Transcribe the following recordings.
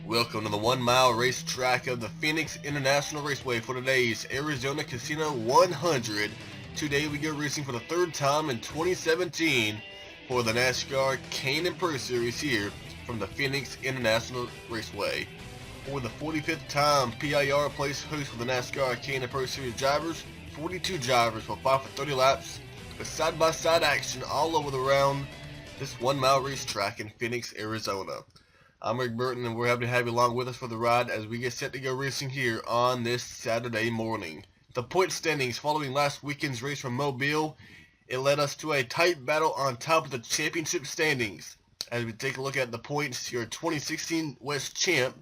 Welcome to the 1 mile racetrack of the Phoenix International Raceway for today's Arizona Casino 100. Today we go racing for the third time in 2017 for the NASCAR K&N Pro Series here from the Phoenix International Raceway. For the 45th time, PIR plays host for the NASCAR K&N Pro Series drivers. 42 drivers will fight for 30 laps with side-by-side action all over the round this 1 mile racetrack in Phoenix, Arizona. I'm Rick Burton, and we're happy to have you along with us for the ride as we get set to go racing here on this Saturday morning. The point standings following last weekend's race from Mobile, it led us to a tight battle on top of the championship standings. As we take a look at the points, your 2016 West champ,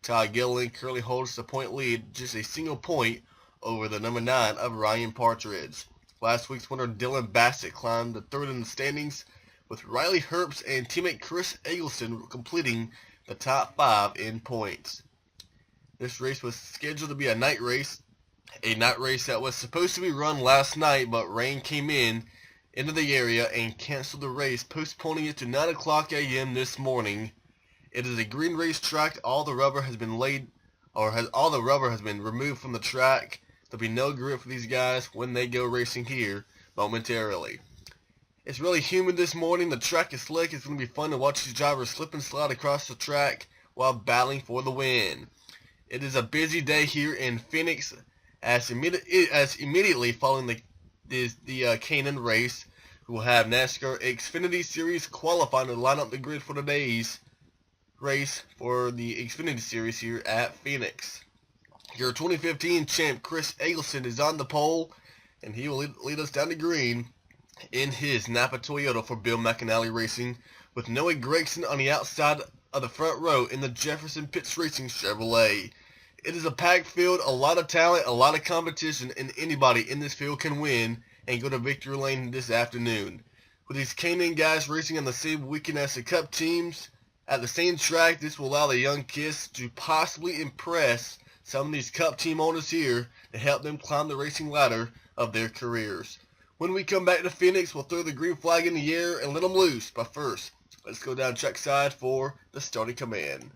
Ty Gilliland, currently holds the point lead, just a single point over the number 9 of Ryan Partridge. Last week's winner, Dylan Bassett, climbed the third in the standings, with Riley Herbst and teammate Chris Eggleston completing the top 5 in points. This race was scheduled to be a night race that was supposed to be run last night, but rain came into the area and canceled the race, postponing it to 9 o'clock a.m. this morning. It is a green racetrack. All the rubber has been removed from the track. There'll be no grip for these guys when they go racing here momentarily. It's really humid this morning. The track is slick. It's going to be fun to watch these drivers slip and slide across the track while battling for the win. It is a busy day here in Phoenix as immediately following the K&N race, we will have NASCAR Xfinity Series qualifying to line up the grid for today's race for the Xfinity Series here at Phoenix. Your 2015 champ Chris Eggleston is on the pole, and he will lead us down the green in his Napa Toyota for Bill McAnally Racing, with Noah Gragson on the outside of the front row in the Jefferson Pitts Racing Chevrolet. It is a packed field, a lot of talent, a lot of competition, and anybody in this field can win and go to victory lane this afternoon. With these K&N guys racing on the same weekend as the Cup teams at the same track, this will allow the young kids to possibly impress some of these Cup team owners here to help them climb the racing ladder of their careers. When we come back to Phoenix, we'll throw the green flag in the air and let them loose. But first, let's go down trackside for the starting command.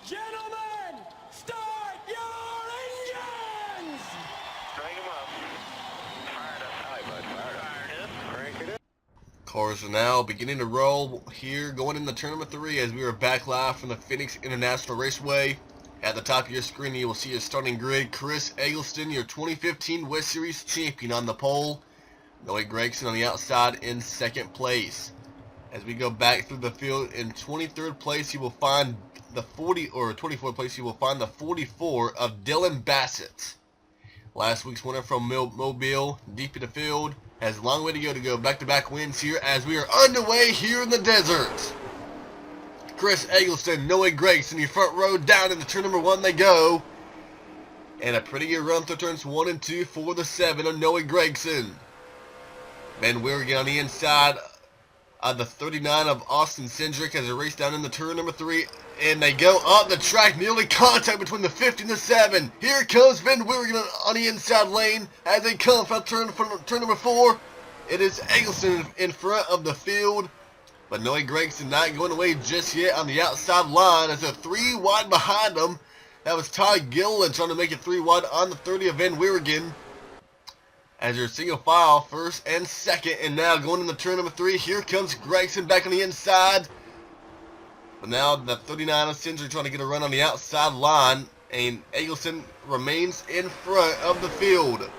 Gentlemen, start your engines! Crank them up. Fired up. Hi, bud. Fired up. Crank it up. Cars are now beginning to roll here, going into turn number 3 as we are back live from the Phoenix International Raceway. At the top of your screen, you will see your starting grid. Chris Eggleston, your 2015 West Series champion, on the pole. Noah Gragson on the outside in second place. As we go back through the field, in 23rd place, you will find the 24th place, you will find the 44 of Dylan Bassett. Last week's winner from Mobile, deep in the field, has a long way to go back-to-back wins here as we are underway here in the desert. Chris Eggleston, Noah Gragson in your front row, down into turn number 1 they go. And a pretty good run through turns 1 and 2 for the 7 of Noah Gragson. Ben Wiggan on the inside of the 39 of Austin Cindric as they race down into turn number 3. And they go up the track, nearly contact between the 50 and the 7. Here comes Ben Wiggan on the inside lane as they come from turn number 4. It is Eggleston in front of the field. But Noah Gragson not going away just yet on the outside line as they're 3 wide behind them. That was Ty Gilliland trying to make it 3 wide on the 30 of Van Wiergen. As your single file, first and second, and now going into turn number 3, here comes Gragson back on the inside. But now the 39 of Cindric trying to get a run on the outside line, and Eggleston remains in front of the field.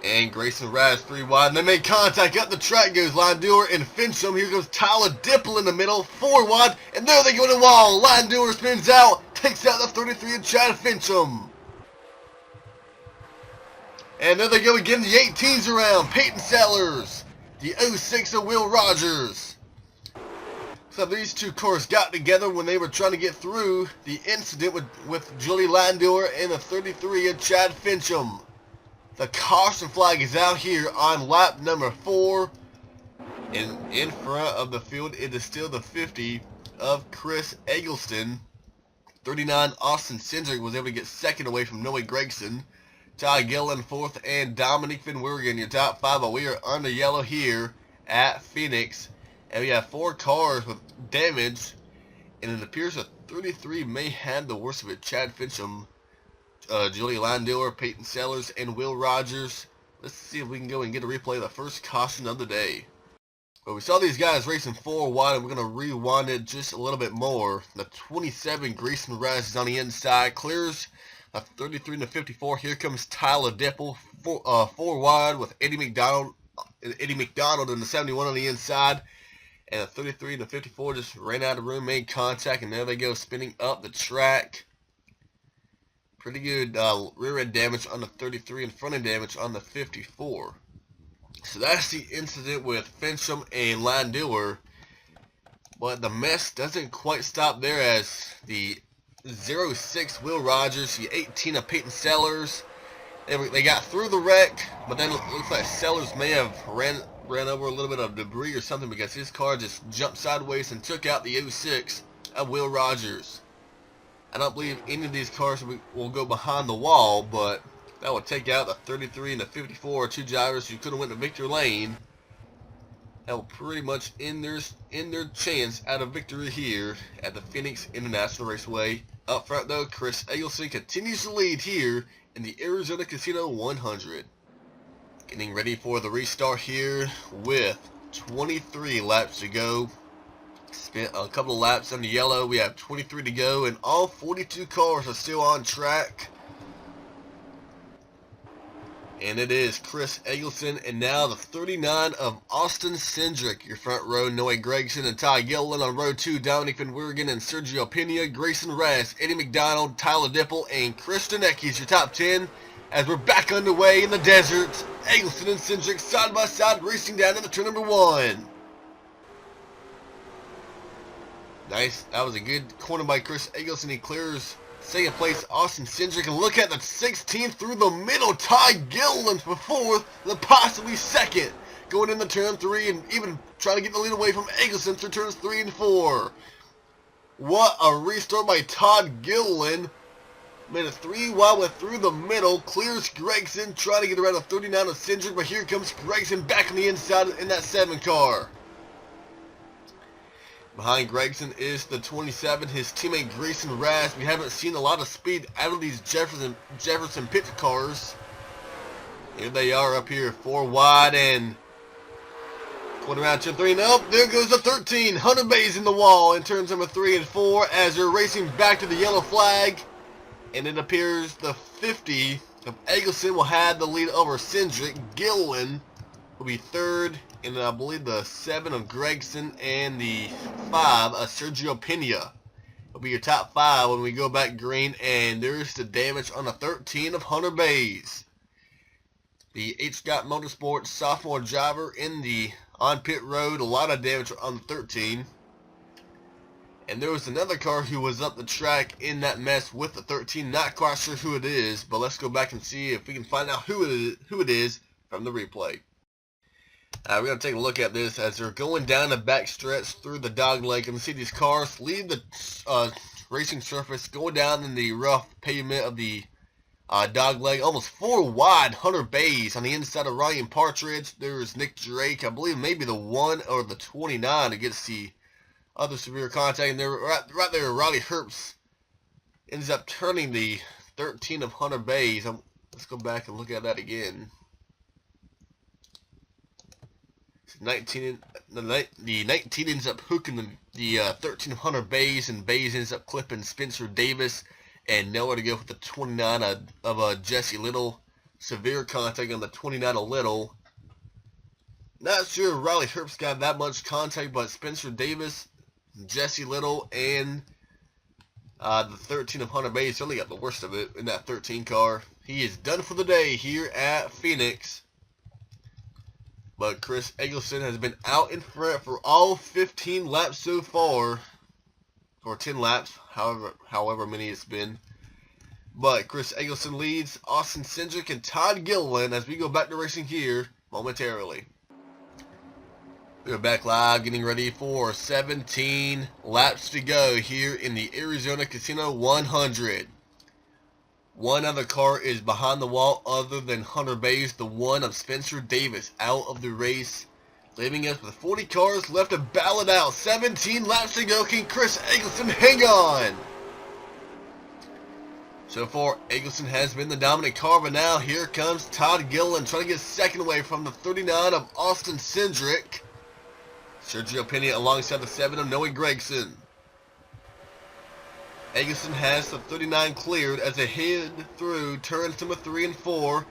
And Grayson rides 3 wide, and they make contact. Up the track goes Lindor and Fincham. Here goes Tyler Dipple in the middle, 4 wide, and there they go to the wall. Lindor spins out, takes out the 33 of Chad Fincham. And there they go again, the 18s around. Peyton Sellers, the 06 of Will Rogers. So these two cars got together when they were trying to get through the incident with Julie Lindor and the 33 of Chad Fincham. The caution flag is out here on lap number 4. And in front of the field, it is still the 50 of Chris Eggleston. 39 Austin Cindric was able to get second away from Noah Gragson. Ty Gilliland fourth, and Dominic Van Wiergen, your top 5. But we are under yellow here at Phoenix And we have 4 cars with damage, and it appears that 33 may have the worst of it. Chad Fincham, Julie Landiller, Peyton Sellers, and Will Rogers. Let's see if we can go and get a replay of the first caution of the day. But we saw these guys racing 4 wide, and we're going to rewind it just a little bit more. The 27, Grayson Raz, is on the inside, clears a 33 and a 54. Here comes Tyler Dipple, 4 wide with Eddie McDonald in the 71 on the inside. And a 33 and a 54 just ran out of room, made contact, and there they go, spinning up the track. Pretty good rear end damage on the 33 and front end damage on the 54. So that's the incident with Fincham and Landiller. But the mess doesn't quite stop there, as the 06 Will Rogers, the 18 of Peyton Sellers, they got through the wreck, but then it looks like Sellers may have ran over a little bit of debris or something, because his car just jumped sideways and took out the 06 of Will Rogers. I don't believe any of these cars will go behind the wall, but that would take out the 33 and the 54, 2 drivers who could have went to victory lane. That will pretty much end their chance at a victory here at the Phoenix International Raceway. Up front though, Chris Eggleston continues to lead here in the Arizona Casino 100. Getting ready for the restart here with 23 laps to go. Spent a couple of laps on the yellow. We have 23 to go, and all 42 cars are still on track. And it is Chris Eggleston, and now the 39 of Austin Cindric, your front row. Noah Gregson and Ty Gilliland on row 2. Dominic Van Wergen and Sergio Pena, Grayson Raz, Eddie McDonald, Tyler Dipple, and Chris Denecki's your top 10. As we're back underway in the desert, Eggleston and Cindric side by side racing down into turn number 1. Nice. That was a good corner by Chris Eggleston. He clears second place Austin Cindric. And look at the 16th through the middle. Ty Gilliland for 4th, the possibly 2nd. Going into turn 3 and even trying to get the lead away from Eggleston through turns 3 and 4. What a restart by Todd Gilliland. Made a 3 wide, went through the middle, clears Gregson, trying to get around a 39 of Cindric, but here comes Gregson back on the inside in that 7 car. Behind Gregson is the 27, his teammate Grayson Raz. We haven't seen a lot of speed out of these Jefferson Pit cars. Here they are up here, 4 wide, and going around turn 3, and up, there goes the 13. Hunter Bay's in the wall in turns number 3 and 4 as they're racing back to the yellow flag. And it appears the 50 of Eggleston will have the lead over Cindric. Gilliland will be 3rd, and I believe the 7 of Gregson and the 5 of Sergio Pena will be your top 5 when we go back green. And there's the damage on the 13 of Hunter Bay's. The H. Scott Motorsports sophomore driver on pit road. A lot of damage on the 13. And there was another car who was up the track in that mess with the 13. Not quite sure who it is, but let's go back and see if we can find out who it is from the replay. We're going to take a look at this as they're going down the back stretch through the dog leg. And see these cars leave the racing surface, going down in the rough pavement of the dog leg. Almost 4 wide, Hunter Bay's on the inside of Ryan Partridge. There's Nick Drake, I believe maybe the 1 or the 29 against the other severe contact. And they're right there, Riley Herbst ends up turning the 13 of Hunter Bay's. Let's go back and look at that again. 19, the 19 ends up hooking the 13 of Hunter Bay's, and Bay's ends up clipping Spencer Davis, and nowhere to go with the 29 of Jesse Little. Severe contact on the 29 of Little. Not sure Riley Herbst got that much contact, but Spencer Davis, Jesse Little, and the 13 of Hunter Bay's only got the worst of it in that 13 car. He is done for the day here at Phoenix. But Chris Eggleston has been out in front for all 15 laps so far. Or 10 laps, however many it's been. But Chris Eggleston leads Austin Cindric and Todd Gilliland as we go back to racing here momentarily. We're back live, getting ready for 17 laps to go here in the Arizona Casino 100. One other car is behind the wall other than Hunter Bay's, the 1 of Spencer Davis, out of the race. Leaving us with 40 cars left to battle it out. 17 laps to go. Can Chris Eggleston hang on? So far, Eggleston has been the dominant car, but now here comes Todd Gilliland trying to get second away from the 39 of Austin Cindric. Sergio Pena alongside the 7 of Noah Gragson. Eggleston has the 39 cleared as they head through turns number 3 and 4.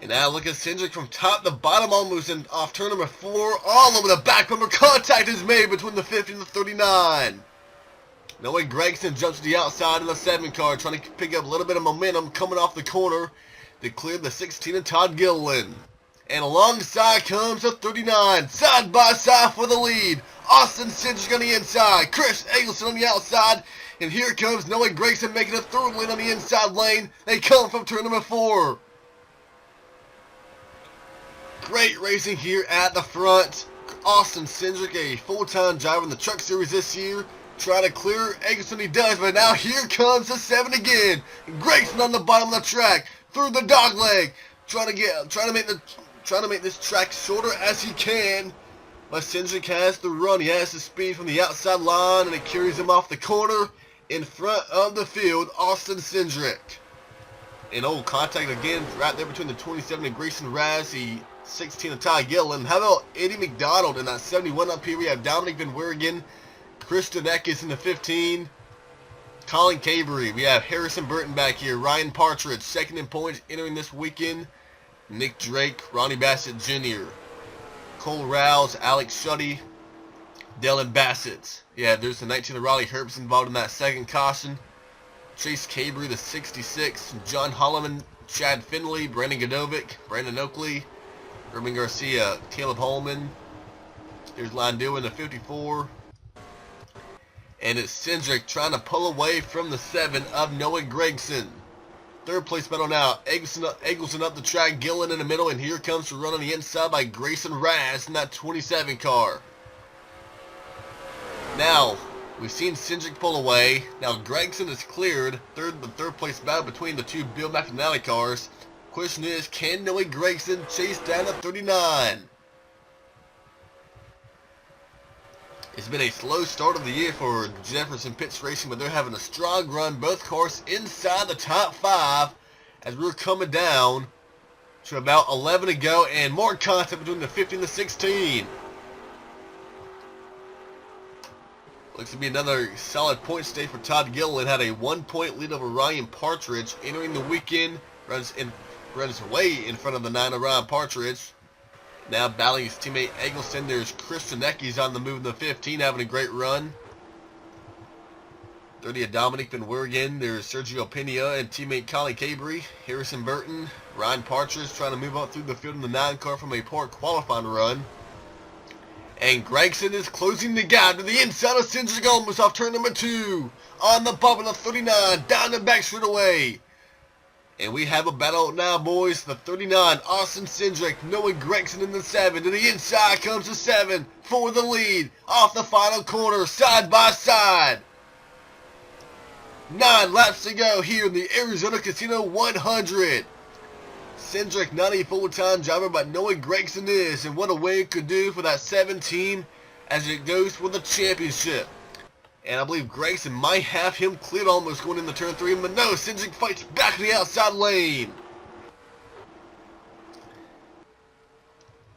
And now look at Cindric from top to bottom, almost in off turn number 4. All over the back bumper. Contact is made between the 50 and the 39. Noah Gragson jumps to the outside of the 7 car, trying to pick up a little bit of momentum coming off the corner to clear the 16 of Todd Gilliland. And alongside comes the 39, side by side for the lead. Austin Cindric on the inside, Chris Eggleston on the outside, and here comes Noah Gragson making a third lane on the inside lane. They come from turn number 4. Great racing here at the front. Austin Cindric, a full-time driver in the Truck Series this year, trying to clear Eggleston. He does, but now here comes the 7 again. Gragson on the bottom of the track through the dog leg, trying to make this track shorter as he can. But Cindric has the run. He has the speed from the outside line, and it carries him off the corner in front of the field. Austin Cindric. And contact again right there between the 27 and Grayson Raz, the 16 of Ty Gilliland. How about Eddie McDonald in that 71 up here? We have Dominic Van Weergen, Christian Eckes in the 15, Colin Cabery. We have Harrison Burton back here, Ryan Partridge, second in points entering this weekend, Nick Drake, Ronnie Bassett Jr., Cole Rouse, Alex Shuddy, Dylan Bassett. Yeah, there's the 19 of Riley Herbst involved in that second caution. Chase Cabery, the 66, John Holloman, Chad Finley, Brandon Godovic, Brandon Oakley, Urban Garcia, Caleb Holman. There's Landau in the 54. And it's Cindric trying to pull away from the 7 of Noah Gragson. Third place battle now. Eggleston up the track, Gilliland in the middle, and here comes the run on the inside by Grayson Raz in that 27 car. Now, we've seen Cindric pull away. Now Gragson is cleared. The third place battle between the two Bill McAnally cars. Question is, can Noah Gragson chase down the 39? It's been a slow start of the year for Jefferson Pitts Racing, but they're having a strong run. Both cars inside the top 5 as we're coming down to about 11 to go, and more contact between the 15 and the 16. Looks to be another solid point stay for Todd Gilliland. Had a 1-point lead over Ryan Partridge entering the weekend. Runs way in front of the 9 of Ryan Partridge. Now battling his teammate Eggleston. There's Christian Eckes on the move in the 15, having a great run. 30 of Dominic Van Weergen. There's Sergio Pena and teammate Colin Cabery. Harrison Burton. Ryan Partridge trying to move up through the field in the 9 car from a poor qualifying run. And Gragson is closing the gap to the inside of Cindric, almost off turn number 2. On the bump of the 39, down the back straight away. And we have a battle now, boys. The 39, Austin Cindric, Noah Gragson in the 7. To the inside comes the 7 for the lead. Off the final corner, side by side. 9 laps to go here in the Arizona Casino 100. Cindric not a full-time driver, but Noah Gragson is. And what a way it could do for that 7 team as it goes for the championship. And I believe Gragson might have him cleared almost going into turn 3, but no, Cindric fights back to the outside lane.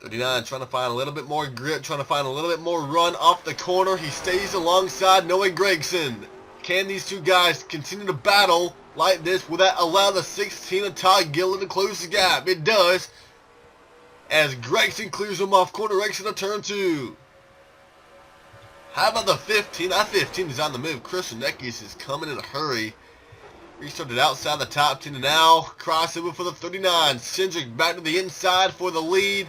39 trying to find a little bit more grip, trying to find a little bit more run off the corner. He stays alongside Noah Gragson. Can these two guys continue to battle like this? Will that allow the 16 of Todd Gilliland to close the gap? It does, as Gragson clears him off corner exit of turn 2. How about the 15? That 15 is on the move. Christian Eckes is coming in a hurry. Restarted outside the top 10 and now crossover for the 39. Cindric back to the inside for the lead.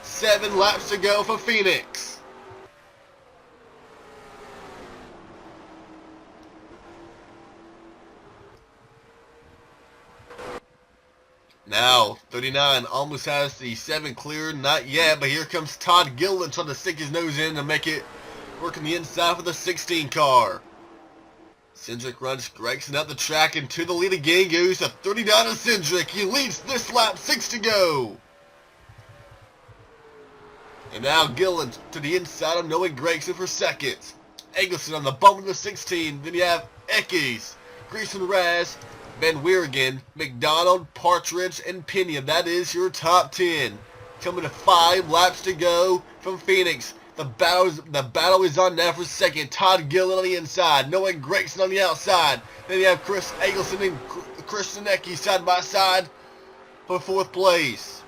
7 laps to go for Phoenix. Now, 39 almost has the 7 cleared. Not yet, but here comes Todd Gilliland trying to stick his nose in to make it working the inside for the 16 car. Cindric runs Gragson up the track, and to the lead again goes the 39 of Cindric. He leads this lap, 6 to go. And now Gillen to the inside of Noah Gregson for second. Eggleston on the bump of the 16. Then you have Eckes, Grayson Raz, Van Weergen, McDonald, Partridge, and Pena. That is your top 10. Coming to 5 laps to go from Phoenix. The battle is on now for second. Todd Gillen on the inside. Noah Gregson on the outside. Then you have Chris Eggleston and Christian Eckes side by side for 4th place.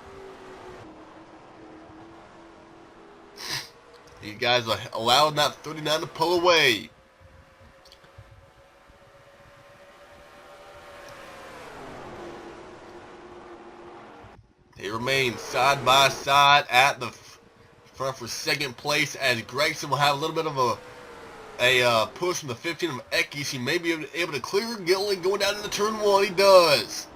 These guys are allowing that 39 to pull away. They remain side by side at the front for second place, as Gregson will have a little bit of a push from the 15 of Eckes. He may be able to clear Gillen going down into turn 1. He does.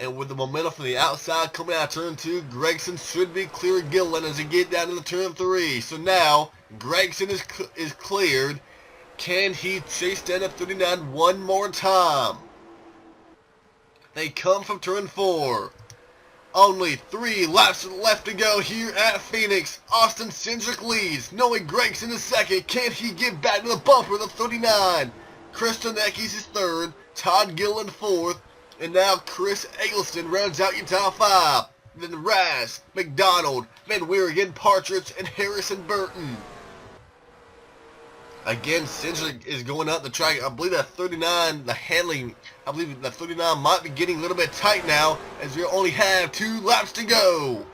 And with the momentum from the outside coming out of turn 2, Gregson should be clearing Gillen as he get down into turn 3. So now Gregson is cleared. Can he chase down at 39 one more time? They come from turn 4. Only 3 laps left to go here at Phoenix. Austin Cindric leads. Noah Gregson is second. Can he get back to the bumper of the 39? Christian Eckes is third. Todd Gillen 4th. And now Chris Eggleston rounds out your top 5. Then Raz, McDonald, Van Weergen, Partridge, and Harrison Burton. Again, Cindric is going out the track. I believe that 39, the handling, I believe that 39 might be getting a little bit tight now, as we only have 2 laps to go.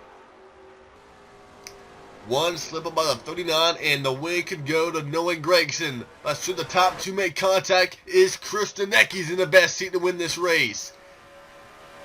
One slip up by the 39, and the win could go to Noah Gregson. But should the top 2 make contact, is Christian Eckes in the best seat to win this race.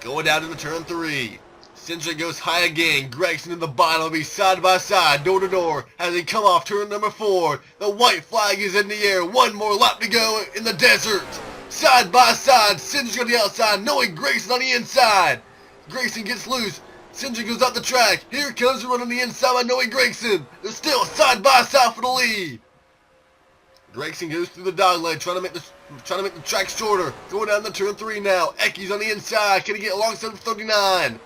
Going down to the turn 3. Cindric goes high again. Gregson in the bottom will be side by side, door to door, as they come off turn number 4. The white flag is in the air. One more lap to go in the desert. Side by side, Cindric on the outside, Noah Gregson on the inside. Gregson gets loose. Cindric goes out the track. Here comes the run on the inside by Noah Gregson. They're still side by side for the lead. Gregson goes through the dog leg, trying to make the track shorter. Going down the turn 3 now. Eckes on the inside. Can he get alongside the 39?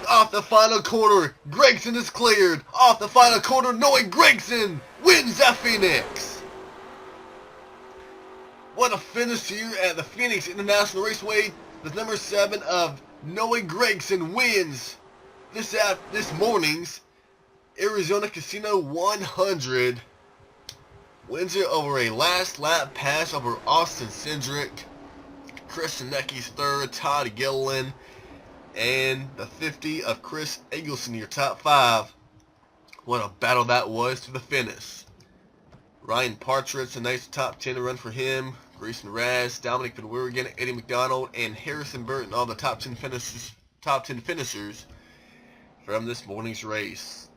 Off the final corner, Gregson is cleared. Off the final corner, Noah Gregson wins at Phoenix. What a finish here at the Phoenix International Raceway. The number 7 of Noah Gregson wins this morning's Arizona Casino 100. Wins it over a last lap pass over Austin Cindric. Christian Eckes third, Todd Gillen, and the 50 of Chris Eggleston, your top 5. What a battle that was to the finish. Ryan Partridge, a nice top 10 run for him. Grayson Raz, Dominic Van Weergen, Eddie McDonald, and Harrison Burton, all the top 10 finishers from this morning's race.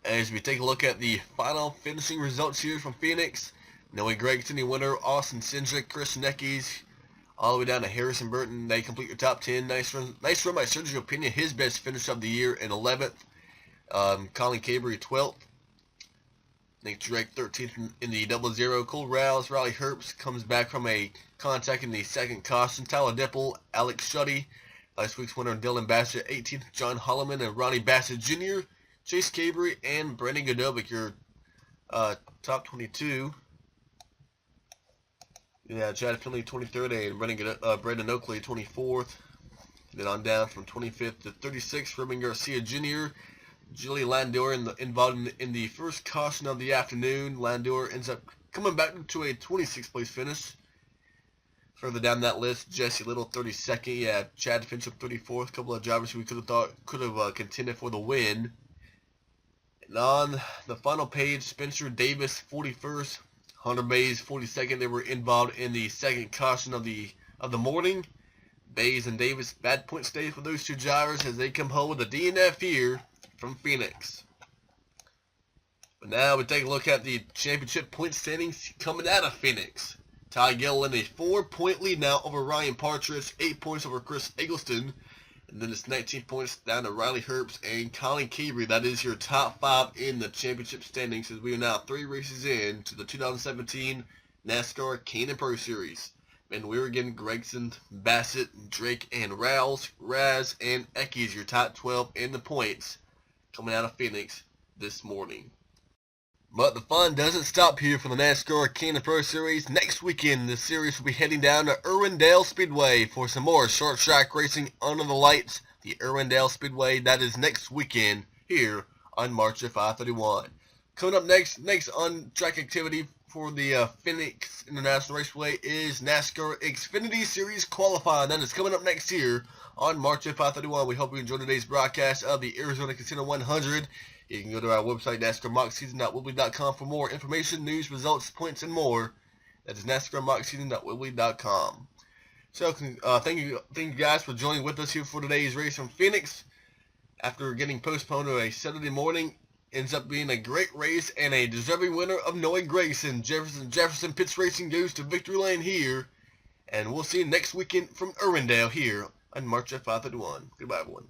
As we take a look at the final finishing results here from Phoenix, Noah Gregson, the winner, Austin Cindric, Christian Eckes, all the way down to Harrison Burton. They complete your top 10. Nice run by Sergio Pena, his best finish of the year in 11th. Colin Cabry 12th. Nick Drake 13th in the 00. Cole Rouse, Riley Herbst comes back from a contact in the second caution. Tyler Dipple, Alex Shuddy, last week's winner Dylan Bassett 18th. John Holloman and Ronnie Bassett Jr. Chase Cabry and Brandon Godovic, your top 22. Yeah, Chad Finley 23rd and Brandon Oakley 24th. Then on down from 25th to 36th, Ruben Garcia Jr. Julie Landor involved in the first caution of the afternoon. Landor ends up coming back to a 26th place finish. Further down that list, Jesse Little 32nd. Yeah, Chad Finch up 34th. A couple of drivers who we could have contended for the win. And on the final page, Spencer Davis 41st. Hunter Mays 42nd. They were involved in the second caution of the morning. Bays and Davis, bad point stays for those two drivers as they come home with a DNF here from Phoenix. But now we take a look at the championship point standings coming out of Phoenix. Ty Gillen a 4-point lead now over Ryan Partridge, 8 points over Chris Eggleston, and then it's 19 points down to Riley Herbst and Colin Cabry. That is your top 5 in the championship standings, as we are now 3 races in to the 2017 NASCAR K&N Pro Series. Van Weergen, Gregson, Bassett, Drake, and Raz, and Eckes, your top 12 in the points. coming out of Phoenix this morning. But the fun doesn't stop here for the NASCAR K&N Pro Series. Next weekend, the series will be heading down to Irwindale Speedway for some more short track racing under the lights. The Irwindale Speedway, that is next weekend here on March of 531. Coming up next on track activity for the Phoenix International Raceway is NASCAR Xfinity Series qualifying. That is coming up next year on March of 531. We hope you enjoyed today's broadcast of the Arizona Casino 100. You can go to our website, NASCARMockSeason.Wibbly.com, for more information, news, results, points, and more. That is NASCARMockSeason.Wibbly.com. So, thank you guys for joining with us here for today's race from Phoenix. After getting postponed to a Saturday morning, ends up being a great race and a deserving winner of Noah Gragson. Jefferson Pitts Racing goes to victory lane here, and we'll see you next weekend from Irwindale here on March of 531. Goodbye, everyone.